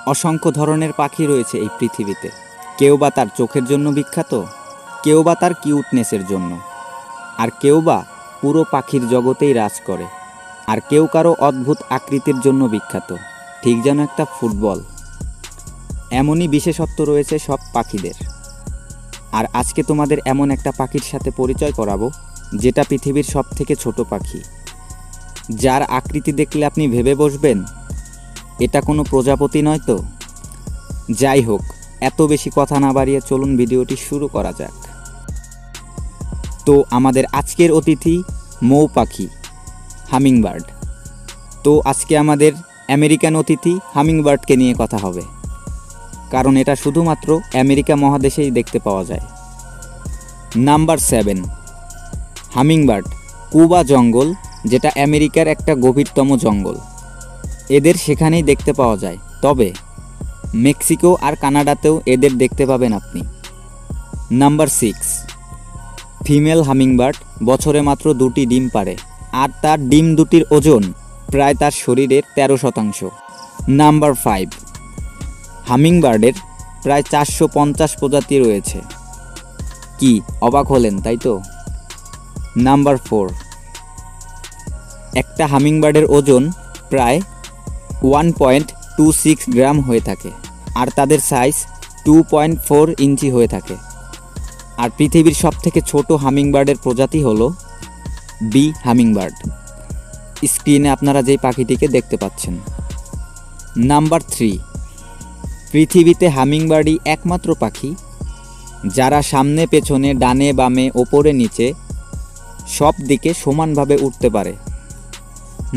অসংখ্য ধরনের পাখি রয়েছে এই পৃথিবীতে। কেউ বা তার চোখের জন্য বিখ্যাত, কেউ বা তার কিউটনেসের জন্য, আর কেউ বা পুরো পাখির জগতেই রাজ করে, আর কেউ কারো অদ্ভুত আকৃতির জন্য বিখ্যাত, ঠিক যেন একটা ফুটবল। এমনই বিশেষত্ব রয়েছে সব পাখিদের। আর আজকে তোমাদের এমন একটা পাখির সাথে পরিচয় করাবো, যেটা পৃথিবীর সব থেকে ছোট পাখি, যার আকৃতি দেখলে আপনি ভেবে বসবেন এটা কোনো প্রজাপতি নয় তো। যাই হোক, এত বেশি কথা না বাড়িয়ে চলুন ভিডিওটি শুরু করা যাক। তো আমাদের আজকের অতিথি মৌ পাখি, হামিংবার্ড। তো আজকে আমাদের আমেরিকান অতিথি হামিংবার্ডকে নিয়ে কথা হবে, কারণ এটা শুধুমাত্র আমেরিকা মহাদেশেই দেখতে পাওয়া যায়। নাম্বার 7, হামিংবার্ড কুবা জঙ্গল, যেটা আমেরিকার একটা গভীরতম জঙ্গল। এদের সেখানেই দেখতে পাওয়া যায়, তবে মেক্সিকো আর কানাডাতেও এদের দেখতে পাবেন আপনি। নাম্বার 6, ফিমেল হামিংবার্ড বছরে মাত্র 2টি ডিম পাড়ে, আর তার ডিম দুটির ওজন প্রায় তার শরীরের 13%। নাম্বার 5, হামিংবার্ডের প্রায় 450 প্রজাতি রয়েছে। কি অবাক হলেন, তাই তো? নাম্বার 4, একটা হামিংবার্ডের ওজন প্রায় 1.26 গ্রাম হয়ে থাকে, আর তাদের সাইজ 2.4 ইঞ্চি হয়ে থাকে। আর পৃথিবীর সবথেকে ছোট হামিংবার্ডের প্রজাতি হলো বি হামিংবার্ড। স্ক্রিনে আপনারা যেই পাখিটিকে দেখতে পাচ্ছেন। নাম্বার 3, পৃথিবীতে হামিংবার্ডই একমাত্র পাখি যারা সামনে পেছনে ডানে বামে ওপরে নিচে সব দিকে সমানভাবে উঠতে পারে।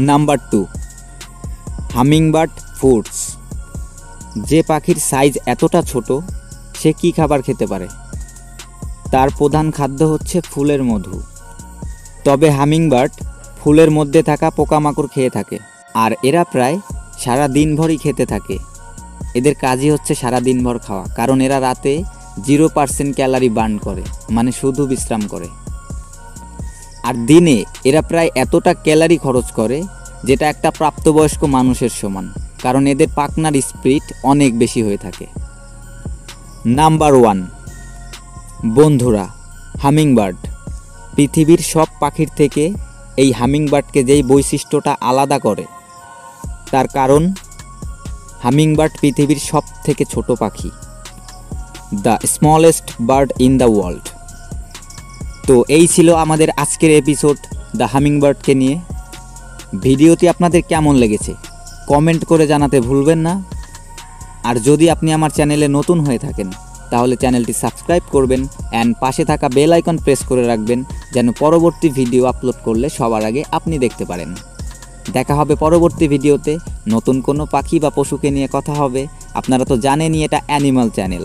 Number 2, hummingbird foods. যে পাখির সাইজ এতটা ছোট, সে কি খাবার খেতে পারে? তার প্রধান খাদ্য হচ্ছে ফুলের মধু। তবে হামিংবার্ড ফুলের মধ্যে থাকা পোকামাকড় খেয়ে থাকে, আর এরা প্রায় সারা দিনভরই খেতে থাকে। এদের কাজই হচ্ছে সারা দিনভর খাওয়া, কারণ এরা রাতে 0% ক্যালোরি বার্ন করে, মানে শুধু বিশ্রাম করে। আর দিনে এরা প্রায় এতটা ক্যালোরি খরচ করে, যেটা একটা প্রাপ্তবয়স্ক মানুষের সমান, কারণ এদের পাখনার স্পিড অনেক বেশি হয়ে থাকে। নাম্বার 1, বন্ধুরা, হামিংবার্ড। পৃথিবীর সব পাখির থেকে এই হামিংবার্ডকে যেই বৈশিষ্ট্যটা আলাদা করে, তার কারণ হামিংবার্ড পৃথিবীর সব থেকে ছোট পাখি, the smallest bird in the world. তো এই ছিল আমাদের আজকের এপিসোড দ্য হামিংবার্ডকে নিয়ে। ভিডিওটি আপনাদের কেমন লেগেছে কমেন্ট করে জানাতে ভুলবেন না। আর যদি আপনি আমার চ্যানেলে নতুন হয়ে থাকেন, তাহলে চ্যানেলটি সাবস্ক্রাইব করবেন অ্যান্ড পাশে থাকা বেল আইকন প্রেস করে রাখবেন, যেন পরবর্তী ভিডিও আপলোড করলে সবার আগে আপনি দেখতে পারেন। দেখা হবে পরবর্তী ভিডিওতে। নতুন কোনো পাখি বা পশুকে নিয়ে কথা হবে। আপনারা তো জানেনই এটা অ্যানিমাল চ্যানেল,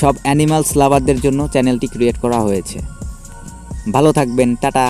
সব অ্যানিমালস লাভারদের জন্য চ্যানেলটি ক্রিয়েট করা হয়েছে। ভালো থাকবেন, টাটা।